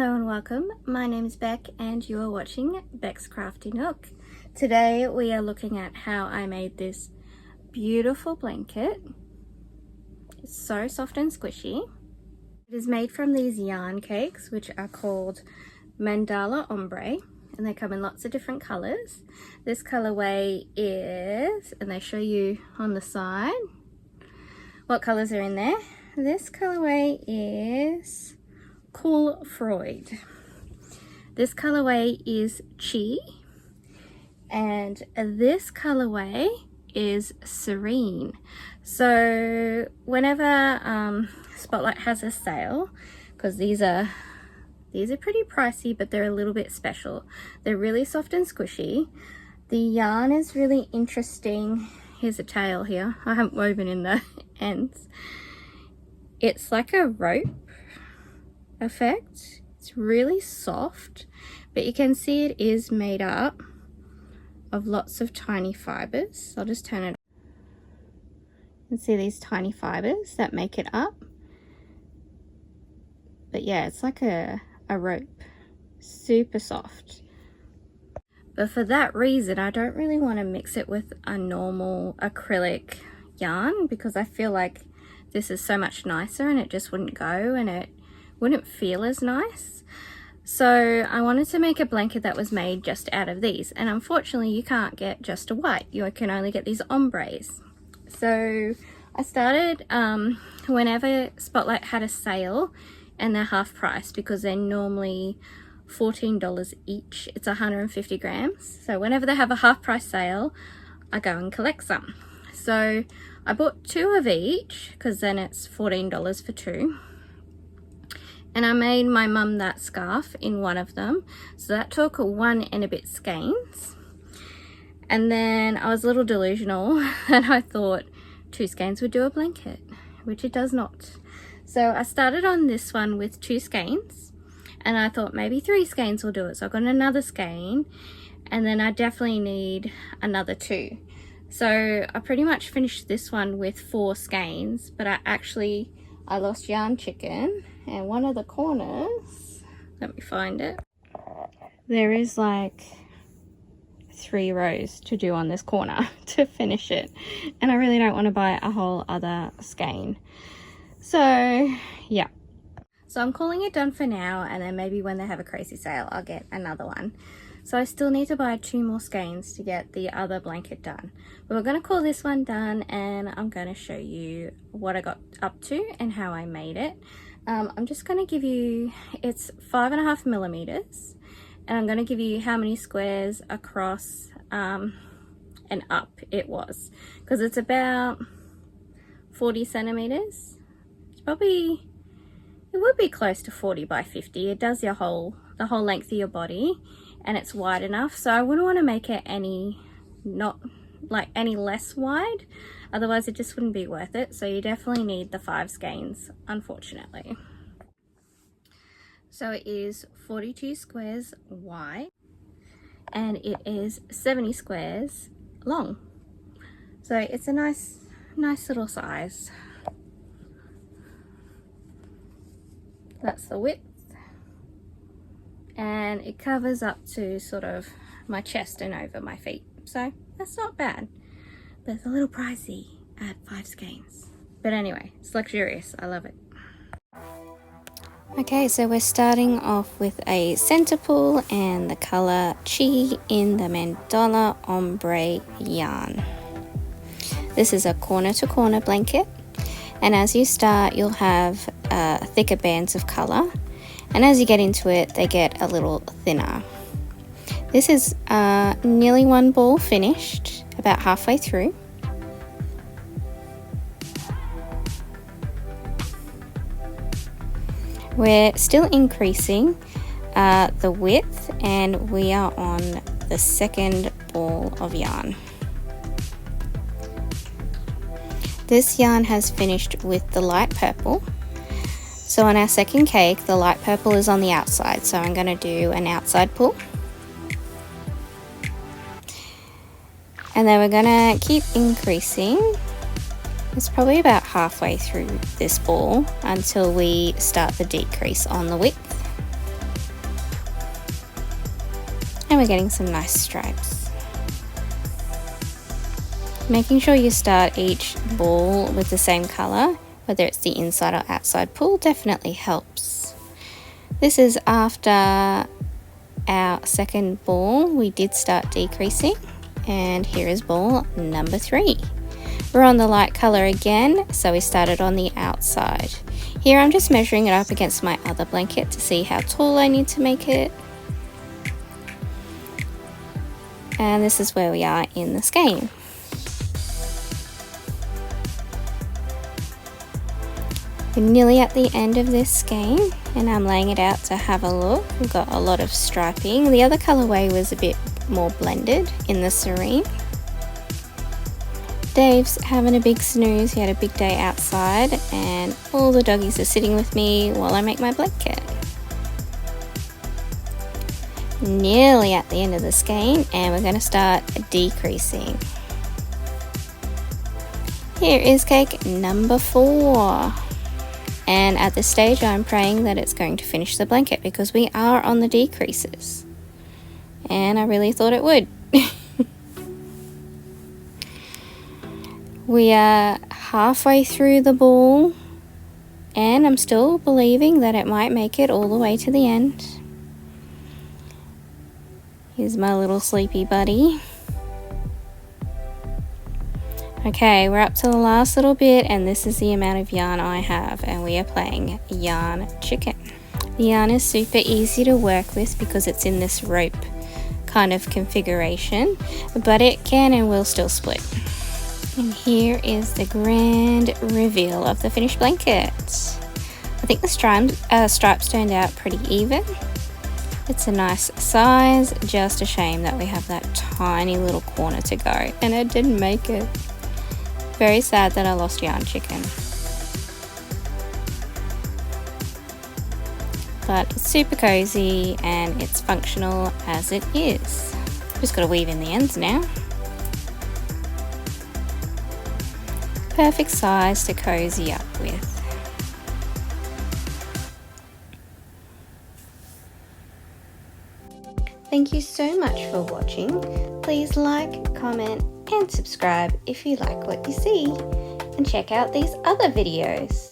Hello and welcome. My name is Beck and you are watching Beck's Crafty Nook. Today we are looking at how I made this beautiful blanket. It's so soft and squishy. It is made from these yarn cakes which are called Mandala ombré, and they come in lots of different colors. This colorway is, and they show you on the side what colors are in there. This colorway is Cool Freud. This colorway is Chi, and this colorway is Serene. So whenever Spotlight has a sale, because these are pretty pricey, but they're a little bit special. They're really soft and squishy. The yarn is really interesting. Here's a tail here. I haven't woven in the ends. It's like a rope effect. It's really soft, but you can see it is made up of lots of tiny fibers. I'll just turn it. You can see these tiny fibers that make it up. But yeah, it's like a rope, super soft. But for that reason, I don't really want to mix it with a normal acrylic yarn, because I feel like this is so much nicer and it just wouldn't go and it wouldn't feel as nice. So I wanted to make a blanket that was made just out of these, and unfortunately you can't get just a white, you can only get these ombres. So I started whenever Spotlight had a sale, and they're half price because they're normally $14 each. It's 150 grams. So whenever they have a half price sale, I go and collect some. So I bought 2 of each because then it's $14 for 2. And I made my mum that scarf in one of them. So that took 1 and a bit skeins. And then I was a little delusional and I thought 2 skeins would do a blanket, which it does not. So I started on this one with 2 skeins, and I thought maybe 3 skeins will do it. So I got another skein, and then I definitely need another 2. So I pretty much finished this one with 4 skeins, but I lost yarn chicken, and one of the corners, let me find it, there is like 3 rows to do on this corner to finish it, and I really don't want to buy a whole other skein. So yeah, so I'm calling it done for now, and then maybe when they have a crazy sale I'll get another one. So I still need to buy 2 more skeins to get the other blanket done, but we're going to call this one done, and I'm going to show you what I got up to and how I made it. I'm just going to give you, it's 5.5 millimeters, and I'm going to give you how many squares across and up it was, because it's about 40 centimeters. Probably, it would be close to 40 by 50. It does the whole length of your body, and it's wide enough, so I wouldn't want to make it any less wide, otherwise it just wouldn't be worth it. So you definitely need the 5 skeins, unfortunately. So it is 42 squares wide and it is 70 squares long, so it's a nice little size. That's the width, and it covers up to sort of my chest and over my feet, so that's not bad, but it's a little pricey at 5 skeins. But anyway, it's luxurious, I love it. Okay, so we're starting off with a center pull and the color Chi in the Mandala ombre yarn. This is a corner to corner blanket, and as you start you'll have thicker bands of color, and as you get into it they get a little thinner. This is nearly 1 ball finished, about halfway through. We're still increasing the width, and we are on the 2nd ball of yarn. This yarn has finished with the light purple. So on our 2nd cake, the light purple is on the outside, so I'm going to do an outside pull. And then we're going to keep increasing It's probably about halfway through this ball until we start the decrease on the width. we're getting some nice stripes. Making sure you start each ball with the same color, whether it's the inside or outside pull, definitely helps. This is after our second ball. We did start decreasing, and here is ball number 3. We're on the light color again, so we started on the outside. Here I'm just measuring it up against my other blanket to see how tall I need to make it. And this is where we are in the skein. We're nearly at the end of this skein, and I'm laying it out to have a look. We've got a lot of striping. The other colorway was a bit more blended in the serene. Dave's having a big snooze. He had a big day outside, and all the doggies are sitting with me while I make my blanket. Nearly at the end of the skein, and we're going to start decreasing. Here is cake number 4. And at this stage I'm praying that it's going to finish the blanket because we are on the decreases. And I really thought it would. We are halfway through the ball, and I'm still believing that it might make it all the way to the end. Here's my little sleepy buddy. Okay, we're up to the last little bit, and this is the amount of yarn I have, and we are playing yarn chicken. The yarn is super easy to work with because it's in this rope kind of configuration, but it can and will still split. And here is the grand reveal of the finished blanket. I think the stripes turned out pretty even. It's a nice size, just a shame that we have that tiny little corner to go, and it didn't make it. Very sad that I lost yarn chicken. But it's super cozy and it's functional as it is. Just gotta weave in the ends now. Perfect size to cozy up with. Thank you so much for watching. Please like, comment, and subscribe if you like what you see. And check out these other videos.